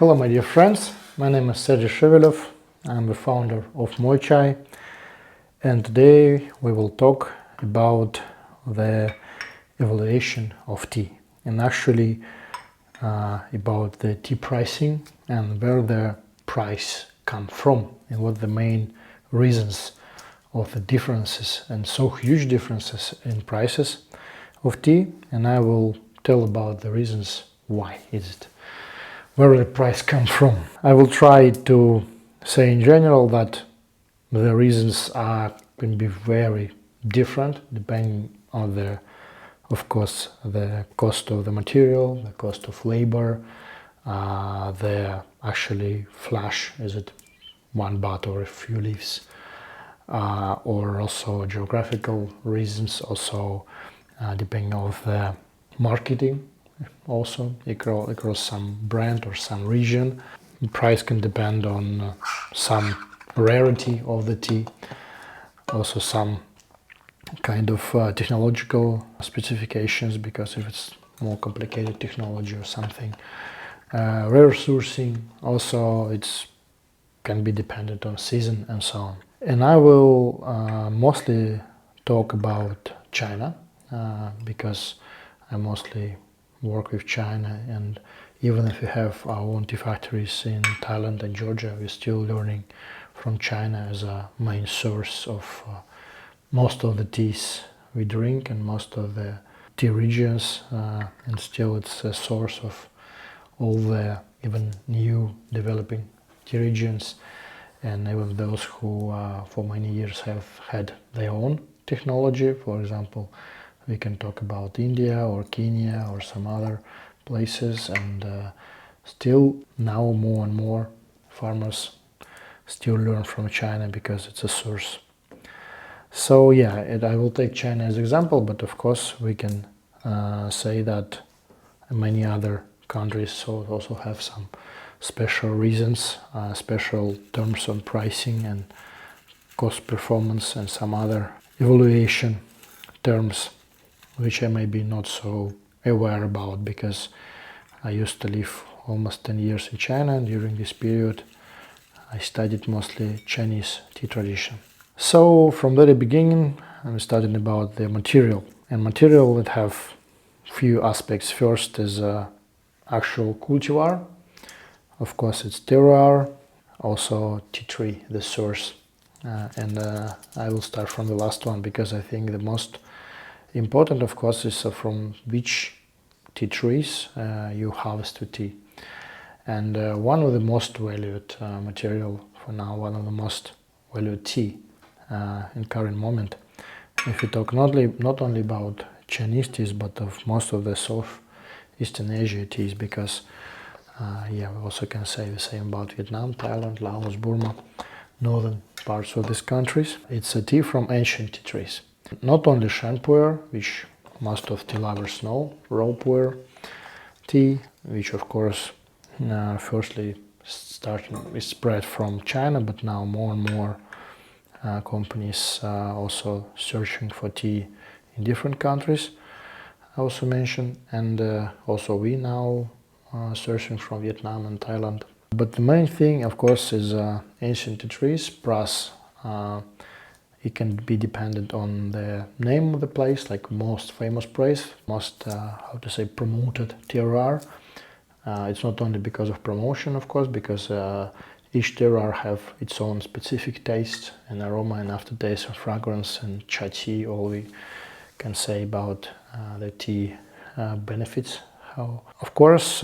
Hello my dear friends, my name is Sergey Shevelov, I'm the founder of Moi Chai, and today we will talk about the evaluation of tea and actually about the tea pricing and where the price come from and what the main reasons of the differences and so huge differences in prices of tea, and I will tell about the reasons why is it. Where the price comes from. I will try to say in general that the reasons can be very different depending on of course, the cost of the material, the cost of labor, the actually flash, is it one bud or a few leaves, or also geographical reasons, also depending on the marketing. Also, across some brand or some region, the price can depend on some rarity of the tea, also some kind of technological specifications, because if it's more complicated technology or something, rare sourcing, also it can be dependent on season and so on. And I will mostly talk about China because I mostly work with China, and even if we have our own tea factories in Thailand and Georgia, we're still learning from China as a main source of most of the teas we drink and most of the tea regions, and still it's a source of all the even new developing tea regions, and even those who for many years have had their own technology. For example, we can talk about India or Kenya or some other places, and still now more and more farmers still learn from China because it's a source. So yeah, I will take China as example, but of course we can say that many other countries also have some special reasons, special terms on pricing and cost performance and some other evaluation terms which I may be not so aware about, because I used to live almost 10 years in China, and during this period I studied mostly Chinese tea tradition. So from the very beginning I'm studying about the material, and material that have few aspects. First is actual cultivar, of course it's terroir, also tea tree, the source, and I will start from the last one because I think the most important, of course, is from which tea trees you harvest the tea. And one of the most valued material for now, one of the most valued tea in current moment, if we talk not only about Chinese teas, but of most of the Southeastern Asia teas, because we also can say the same about Vietnam, Thailand, Laos, Burma, northern parts of these countries. It's a tea from ancient tea trees. Not only Shan pu'er, which most of tea lovers know, raw pu'er tea, which of course firstly is spread from China, but now more and more companies also searching for tea in different countries, I also mentioned, and also we now searching from Vietnam and Thailand. But the main thing, of course, is ancient tea trees, plus it can be dependent on the name of the place, like most famous place, most, promoted terroir. It's not only because of promotion, of course, because each terroir have its own specific taste and aroma and aftertaste and fragrance and chai tea, all we can say about the tea benefits. Of course,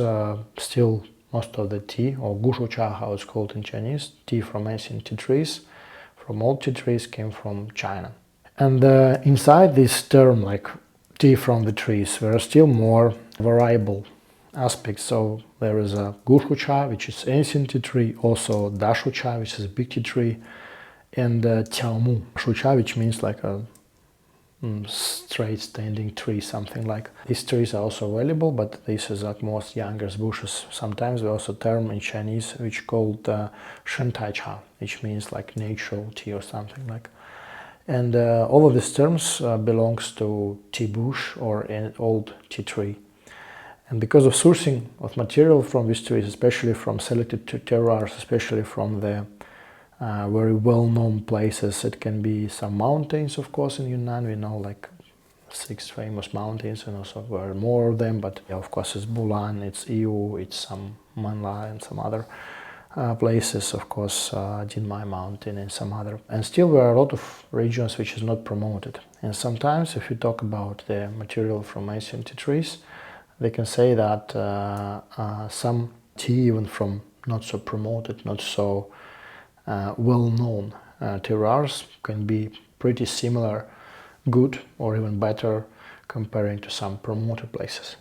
still most of the tea, or gushu cha, how it's called in Chinese, tea from ancient tea trees, from old tea trees, came from China. And inside this term, like tea from the trees, there are still more variable aspects. So there is a gushu cha, which is ancient tea tree, also dashu cha, which is a big tea tree, and tiaomu shu cha, which means like a straight standing tree, something like. These trees are also available, but this is like most youngest bushes. Sometimes we also term in Chinese which called shentai cha, which means like natural tea or something like. And all of these terms belongs to tea bush or an old tea tree. And because of sourcing of material from these trees, especially from selected terroirs, especially from the very well-known places, it can be some mountains, of course, in Yunnan. We know like 6 famous mountains, and also there are more of them, but of course it's Bulan, it's Iu, it's some Manla and some other places, of course, Jinmai Mountain and some other. And still there are a lot of regions which is not promoted. And sometimes if you talk about the material from ancient tea trees, they can say that some tea, even from not so promoted, not so well-known terroirs, can be pretty similar, good or even better comparing to some promoted places.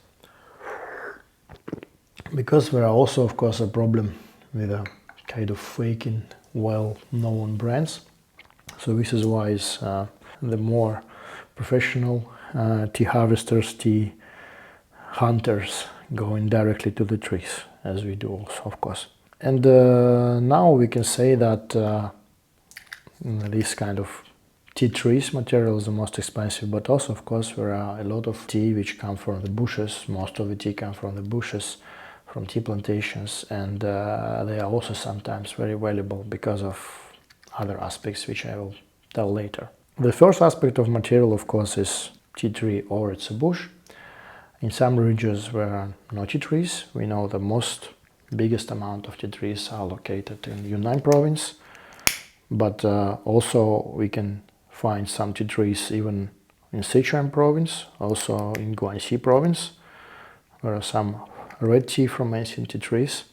Because there are also, of course, a problem with a kind of faking well-known brands. So this is why the more professional tea harvesters, tea hunters going directly to the trees, as we do also, of course. And now we can say that this kind of tea trees material is the most expensive, but also, of course, there are a lot of tea which come from the bushes. Most of the tea come from the bushes, from tea plantations, and they are also sometimes very valuable because of other aspects which I will tell later. The first aspect of material, of course, is tea tree or it's a bush. In some regions there are no tea trees. We know the biggest amount of tea trees are located in Yunnan province, but also we can find some tea trees even in Sichuan province, also in Guangxi province. There are some red tea from ancient tea trees.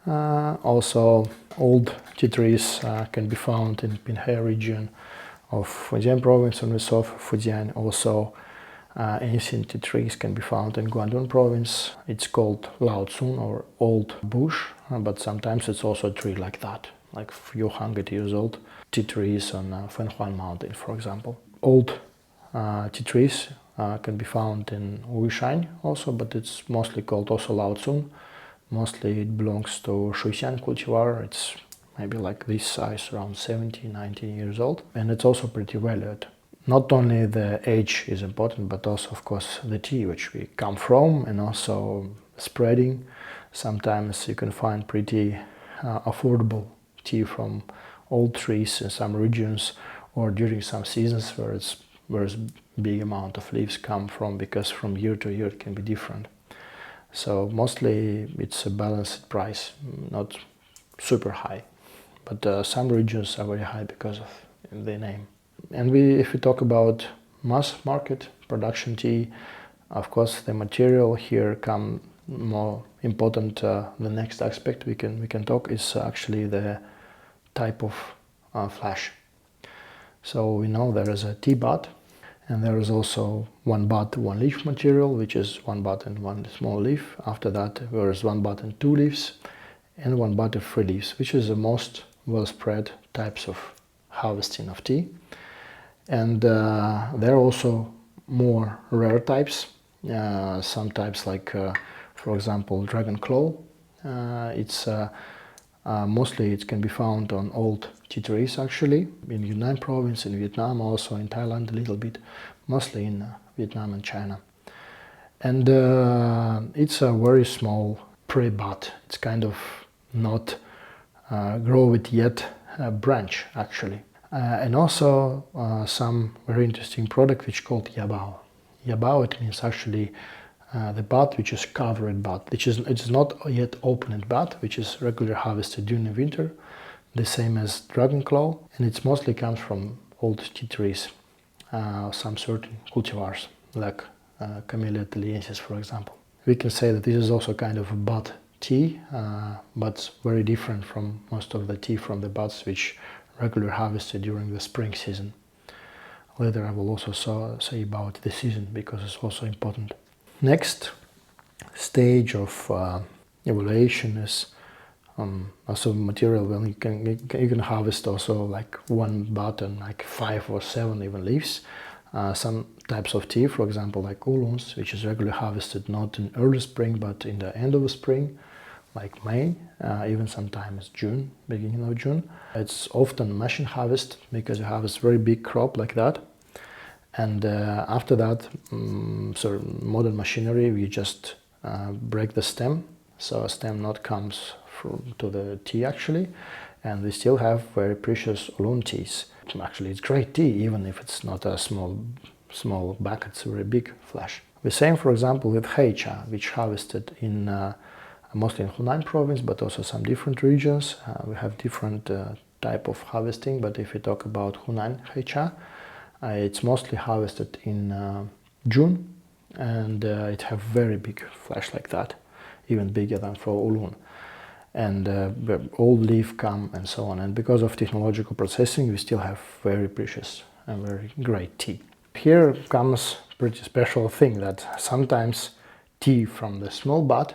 Also old tea trees can be found in Pinhe region of Fujian province on the south of Fujian. Also ancient tea trees can be found in Guangdong province. It's called Lao Tsun or old bush, but sometimes it's also a tree like that, like a few hundred years old. Tea trees on Fenhuan mountain, for example. Old tea trees can be found in Wushan also, but it's mostly called also Lao Tsun. Mostly it belongs to Shuxian cultivar. It's maybe like this size, around 70, 90 years old. And it's also pretty valued. Not only the age is important, but also, of course, the tea which we come from, and also spreading. Sometimes you can find pretty affordable tea from old trees in some regions, or during some seasons where there's big amount of leaves come from, because from year to year it can be different. So mostly it's a balanced price, not super high, but some regions are very high because of the name. And if we talk about mass market production tea, of course the material here come more important. The next aspect we can talk is actually the type of flash. So we know there is a tea bud, and there is also one bud, one leaf material, which is one bud and one small leaf. After that there is one bud and two leaves, and one bud and three leaves, which is the most well spread types of harvesting of tea. And there are also more rare types. Some types like, for example, dragon claw. Mostly it can be found on old tea trees, actually, in Yunnan province, in Vietnam, also in Thailand a little bit, mostly in Vietnam and China. And it's a very small pre-bud. It's kind of not grow it yet branch, actually. And also some very interesting product which is called yabao. Yabao, it means actually the bud which is covered bud, it's not yet opened bud, which is regularly harvested during the winter, the same as dragon claw, and it mostly comes from old tea trees, some certain cultivars like Camellia thaliensis, for example. We can say that this is also kind of a bud tea, but very different from most of the tea from the buds which regularly harvested during the spring season. Later I will also say about the season, because it's also important. Next stage of evaluation is also material. When you can harvest also like one bud and like 5 or 7 even leaves. Some types of tea, for example, like oolongs, which is regularly harvested not in early spring but in the end of the spring, like May, even sometimes June, beginning of June. It's often machine harvest, because you harvest very big crop like that. And after that, so modern machinery, we just break the stem, so a stem not comes to the tea actually, and we still have very precious oolong teas. Actually, it's great tea, even if it's not a small bag, it's a very big flash. The same, for example, with heicha, which harvested in mostly in Hunan province, but also some different regions. We have different type of harvesting, but if we talk about Hunan heicha, it's mostly harvested in June, and it have very big flash like that, even bigger than for oolong. And old leaf come and so on. And because of technological processing, we still have very precious and very great tea. Here comes pretty special thing that sometimes tea from the small bud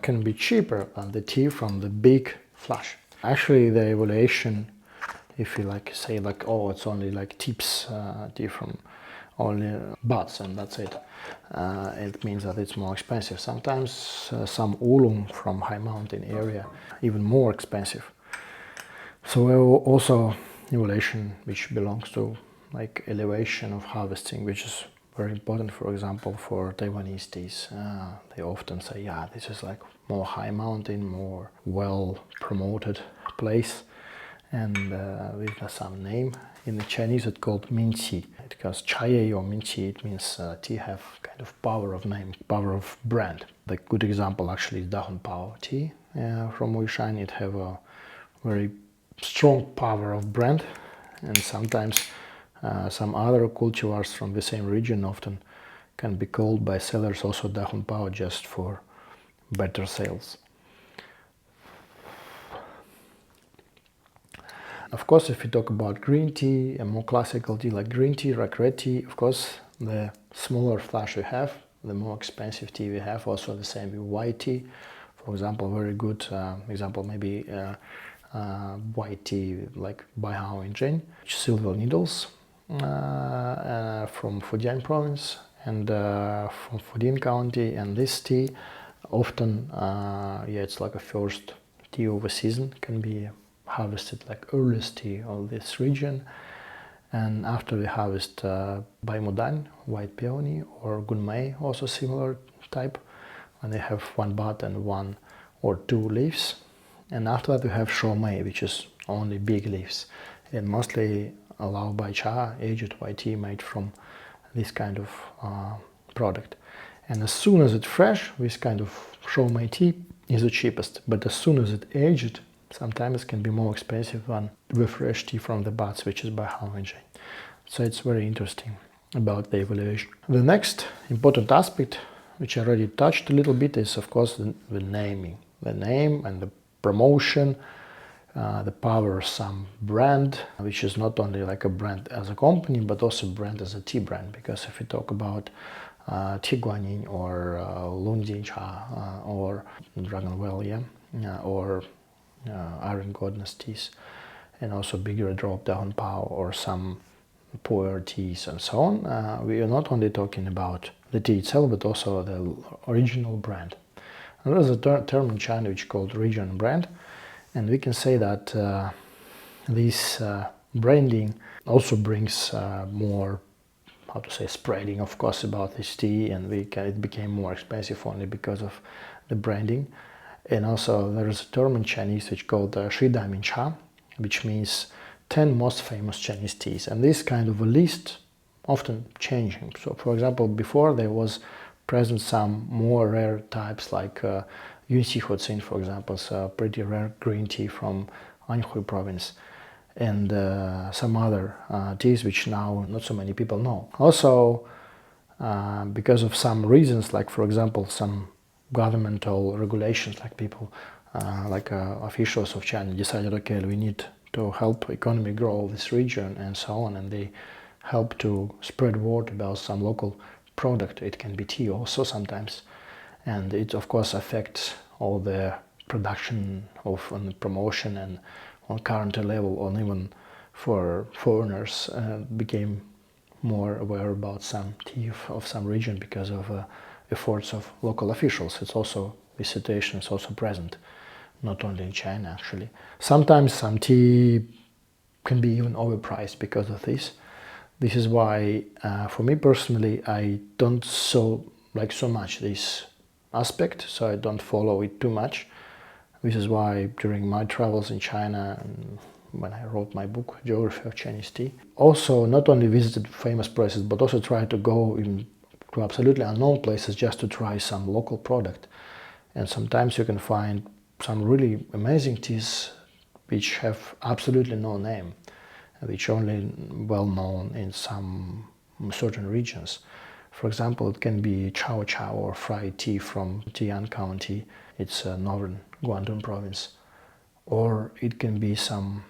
can be cheaper than the tea from the big flash. Actually, the evaluation, if you say oh, it's only like tips tea from only buds and that's it, it means that it's more expensive. Sometimes some oolong from high mountain area even more expensive. So also evaluation which belongs to like elevation of harvesting, which is very important. For example, for Taiwanese teas, they often say, yeah, this is like more high mountain, more well promoted place, and with some name. In the Chinese it's called minqi, because chai or minqi, it means tea have kind of power of name, power of brand. The good example actually is Dahunpao tea from Wuishan. It have a very strong power of brand, and sometimes some other cultivars from the same region often can be called by sellers also Dahunpao just for better sales. Of course, if we talk about green tea, a more classical tea like green tea, rarity, of course, the smaller flash we have, the more expensive tea we have. Also the same with white tea. For example, very good example maybe white tea like Baihao in Zhen, silver needles from Fujian province and from Fujian county. And this tea often, yeah, it's like a first tea of a season, can be harvested like earliest tea of this region. And after we harvest Baimudan, white peony, or Gunmei, also similar type, and they have one bud and one or two leaves. And after that we have Shomei, which is only big leaves, and mostly Lao Bai Cha, aged white tea made from this kind of product. And as soon as it's fresh, this kind of Shomei tea is the cheapest, but as soon as it's aged, sometimes it can be more expensive than the fresh tea from the buds, which is by Hanwei. So it's very interesting about the evaluation. The next important aspect, which I already touched a little bit, is of course the naming. The name and the promotion, the power of some brand, which is not only like a brand as a company, but also brand as a tea brand. Because if you talk about Tea Guanyin or Lungjin Cha or Dragon Well, yeah, or Iron Goddess teas, and also bigger drop down Pao or some pu'er teas and so on. We are not only talking about the tea itself, but also the original brand. And there's a term in China which is called regional brand, and we can say that this branding also brings more, how to say, spreading, of course, about this tea, and it became more expensive only because of the branding. And also there is a term in Chinese which is called Shidamin Cha, which means 10 most famous Chinese teas. And this kind of a list often changing. So for example, before there was present some more rare types like Yunxi Huoxin, for example, so pretty rare green tea from Anhui province, and some other teas which now not so many people know. Also, because of some reasons, like for example, some governmental regulations, like people, officials of China decided, okay, we need to help economy grow this region and so on, and they help to spread word about some local product. It can be tea also sometimes, and it of course affects all the production of and the promotion, and on current level, or even for foreigners, became more aware about some tea of some region because of efforts of local officials. It's also, this situation is also present, not only in China actually. Sometimes some tea can be even overpriced because of this. This is why, for me personally, I don't so like so much this aspect, so I don't follow it too much. This is why during my travels in China and when I wrote my book, Geography of Chinese Tea, also not only visited famous places, but also tried to go to absolutely unknown places just to try some local product. And sometimes you can find some really amazing teas which have absolutely no name, which only well known in some certain regions. For example, it can be Chao Chao or fried tea from Tian County. It's northern Guangdong province. Or it can be some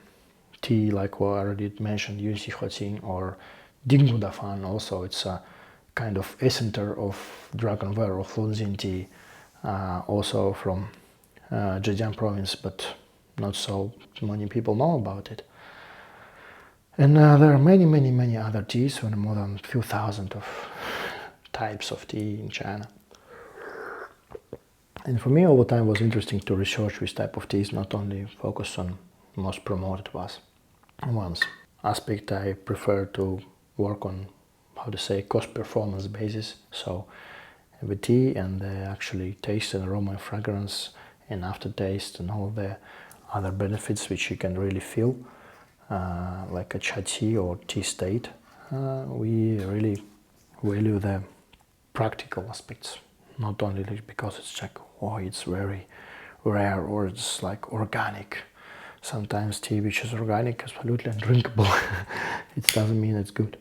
tea like what I already mentioned, Yunxi Heqing or Dinggu Dafan also. It's a kind of ecenter of dragonware or Lunzin tea, also from Zhejiang province, but not so many people know about it. And there are many other teas, more than a few thousand of types of tea in China. And for me, over time, it was interesting to research this type of teas, not only focus on most promoted ones. Aspect I prefer to work on, how to say, cost-performance basis. So the tea and the actually taste and aroma and fragrance and aftertaste and all the other benefits which you can really feel, like a cha tea or tea state. We really value the practical aspects, not only because it's like, oh, it's very rare or it's like organic. Sometimes tea which is organic is absolutely undrinkable. It doesn't mean it's good.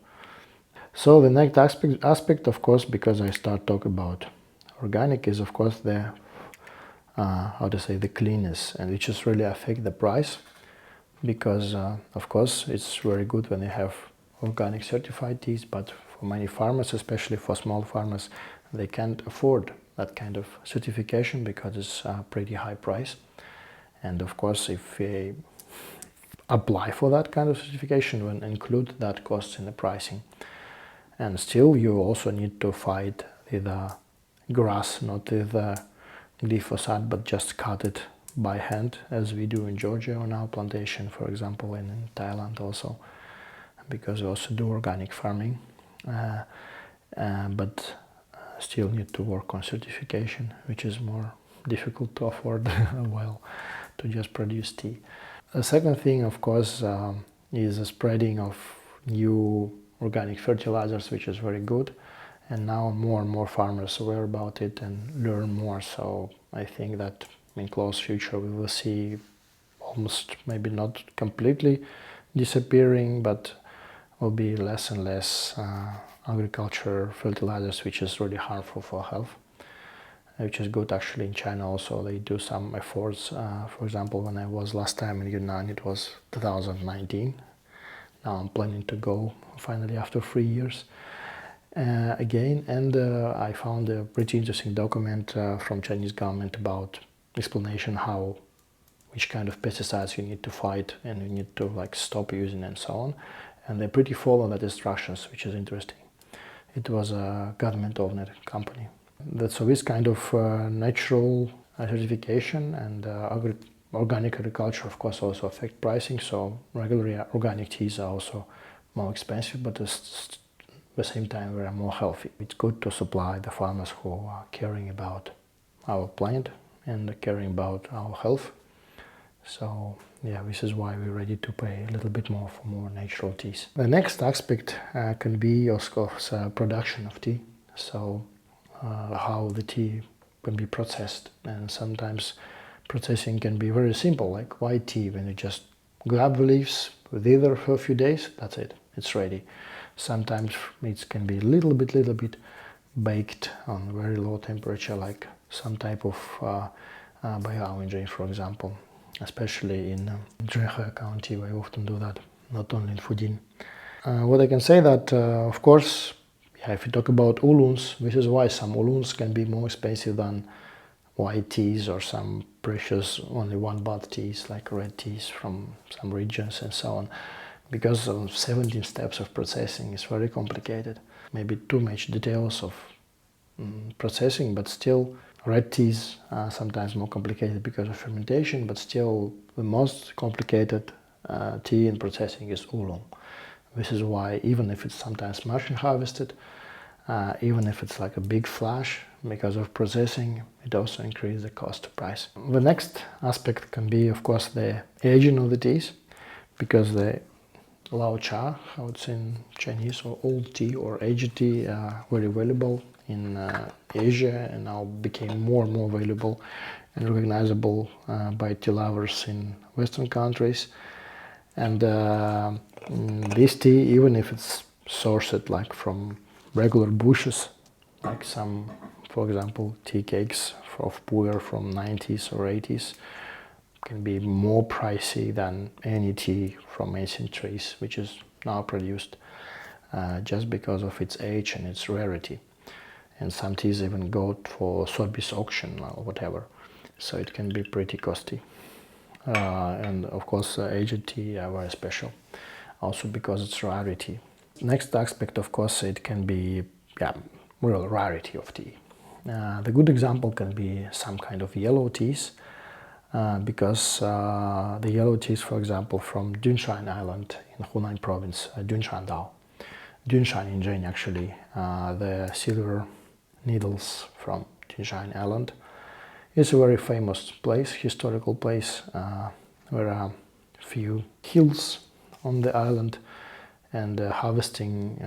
So the next aspect, of course, because I start talking about organic, is of course the how to say, the cleanness, and which just really affect the price, because of course it's very good when they have organic certified teas, but for many farmers, especially for small farmers, they can't afford that kind of certification because it's a pretty high price. And of course, if they apply for that kind of certification, we'll include that cost in the pricing. And still, you also need to fight with grass, not with glyphosate, but just cut it by hand, as we do in Georgia on our plantation, for example, and in Thailand also, because we also do organic farming. But still need to work on certification, which is more difficult to afford while to just produce tea. The second thing, of course, is the spreading of new organic fertilizers, which is very good. And now more and more farmers aware about it and learn more. So I think that in close future we will see almost, maybe not completely disappearing, but will be less and less agriculture fertilizers, which is really harmful for health. Which is good actually. In China also they do some efforts. For example, when I was last time in Yunnan, it was 2019. Now I'm planning to go finally after 3 years again, and I found a pretty interesting document from Chinese government about explanation which kind of pesticides you need to fight and you need to like stop using and so on, and they pretty follow that instructions, which is interesting. It was a government-owned company. So this kind of natural certification and organic agriculture, of course, also affect pricing. So regular organic teas are also more expensive, but at the same time, they are more healthy. It's good to supply the farmers who are caring about our planet and caring about our health. So yeah, this is why we're ready to pay a little bit more for more natural teas. The next aspect can be, of course, production of tea. So how the tea can be processed, and sometimes processing can be very simple, like white tea, when you just grab the leaves with either for a few days, that's it, it's ready. Sometimes it can be a little bit baked on very low temperature, like some type of bioengineering, for example, especially in Zhejiang County. We often do that, not only in Fudin. What I can say that, of course, if you talk about oolongs, this is why some oolongs can be more expensive than white teas or some precious only 1 baht teas, like red teas from some regions and so on, because of 17 steps of processing is very complicated. Maybe too much details of processing, but still red teas are sometimes more complicated because of fermentation, but still the most complicated tea in processing is oolong. This is why, even if it's sometimes machine harvested, even if it's like a big flash, because of processing, it also increases the cost price. The next aspect can be, of course, the aging of the teas, because the Lao Cha, how it's in Chinese, or old tea or aged tea, are very valuable in Asia, and now became more and more valuable and recognizable by tea lovers in Western countries. And this tea, even if it's sourced like from regular bushes, like some, for example, tea cakes of pu'er from 90s or 80s, can be more pricey than any tea from ancient trees, which is now produced just because of its age and its rarity. And some teas even go for Sotheby's auction or whatever, so it can be pretty costly. And of course, aged tea are very special, also because it's rarity. Next aspect, of course, it can be real rarity of tea. The good example can be some kind of yellow teas, because the yellow teas, for example, from Dunshan Island in Hunan province, Dunshandao, Dunshan in Jane actually, the silver needles from Dunshan Island. It's a very famous place, historical place, where are few hills on the island, and harvesting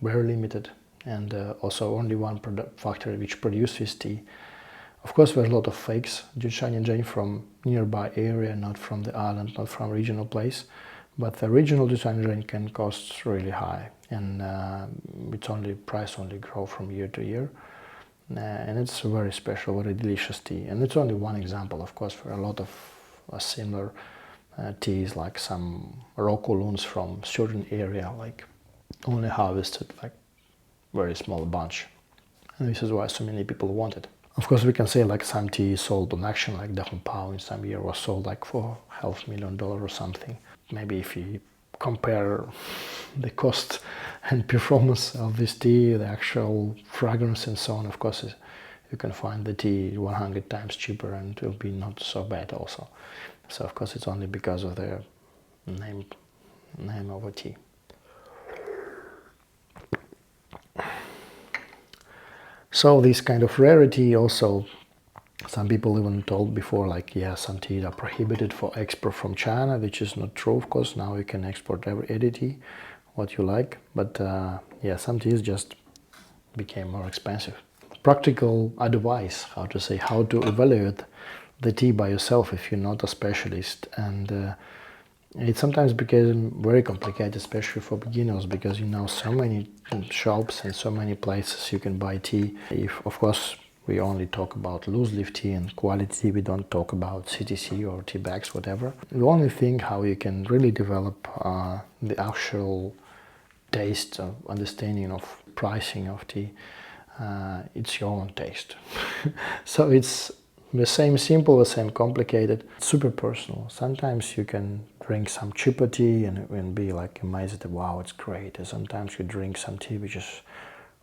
very limited, and also only one factory which produces tea. Of course, there are a lot of fakes, Dunshan and Jane from nearby area, not from the island, not from regional place, but the original Dunshan and Jane can cost really high, and its price only grow from year to year. And it's very special, very delicious tea. And it's only one example, of course, for a lot of similar teas, like some rock loons from certain area, like only harvested like very small bunch. And this is why so many people want it. Of course, we can say like some tea sold on auction, like Dahun Pao in some year was sold like for $500,000 or something. Maybe if you compare the cost and performance of this tea, the actual fragrance and so on, of course, you can find the tea 100 times cheaper, and it will be not so bad also. So of course, it's only because of the name of a tea. So this kind of rarity also, some people even told before, like, yeah, some teas are prohibited for export from China, which is not true, of course. Now you can export any tea, what you like. But yeah, some teas just became more expensive. Practical advice, how to evaluate the tea by yourself if you're not a specialist. And it sometimes becomes very complicated, especially for beginners, because you know so many shops and so many places you can buy tea. If, of course, we only talk about loose leaf tea and quality, we don't talk about CTC or tea bags, whatever. The only thing how you can really develop the actual taste, of understanding of pricing of tea, it's your own taste. So it's the same simple, the same complicated, super personal. Sometimes you can drink some cheaper tea and be like amazed, wow, it's great. And sometimes you drink some tea which is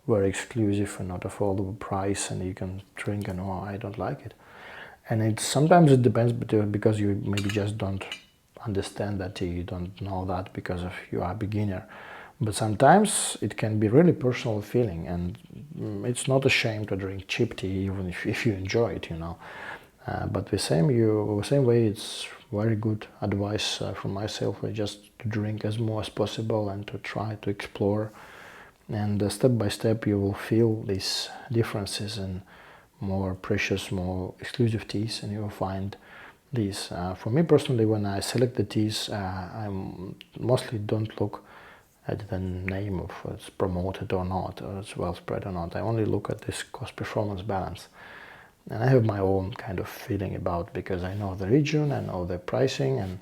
very exclusive and not affordable price, and you can drink and, oh, I don't like it. And sometimes it depends, because you maybe just don't understand that tea, you don't know that because of you are a beginner. But sometimes it can be really personal feeling, and it's not a shame to drink cheap tea, even if you enjoy it, you know. But the same way, it's very good advice from myself, just to drink as more as possible and to try to explore. And step by step, you will feel these differences in more precious, more exclusive teas, and you will find these. For me personally, when I select the teas, I mostly don't look at the name of it's promoted or not, or it's well spread or not. I only look at this cost-performance balance. And I have my own kind of feeling about, because I know the region, I know the pricing, and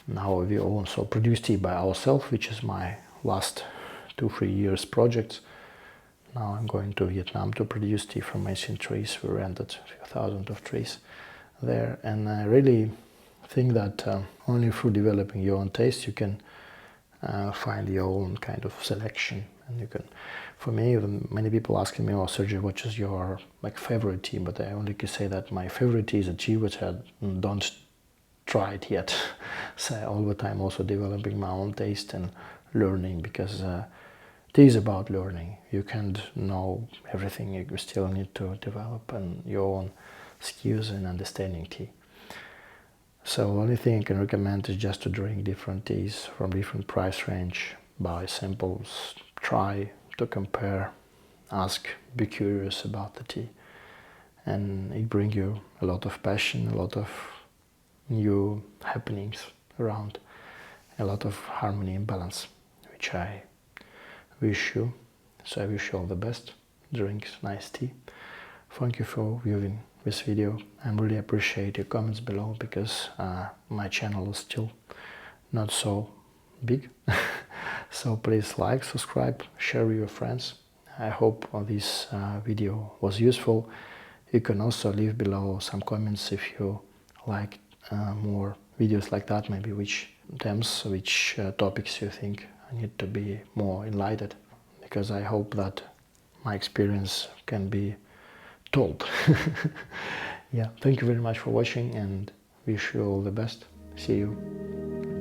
now we also produce tea by ourselves, which is my last 2-3 years project. Now I'm going to Vietnam to produce tea from ancient trees. We rented a few thousand of trees there, and I really think that only through developing your own taste you can find your own kind of selection. And you can, for me, many people asking me, oh Sergey, what is your favorite tea? But I only can say that my favorite tea is a tea which I don't try it yet. So all the time also developing my own taste and learning, because tea is about learning. You can't know everything. You still need to develop your own skills in understanding tea. So the only thing I can recommend is just to drink different teas from different price range, buy samples, try to compare, ask, be curious about the tea. And it brings you a lot of passion, a lot of new happenings around, a lot of harmony and balance, which I wish you. So I wish you all the best. Drink nice tea. Thank you for viewing this video. I really appreciate your comments below, because my channel is still not so big. So please like, subscribe, share with your friends. I hope this video was useful. You can also leave below some comments if you like more videos like that, maybe which themes, which topics you think need to be more enlightened, because I hope that my experience can be told. Yeah, thank you very much for watching, and wish you all the best. See you.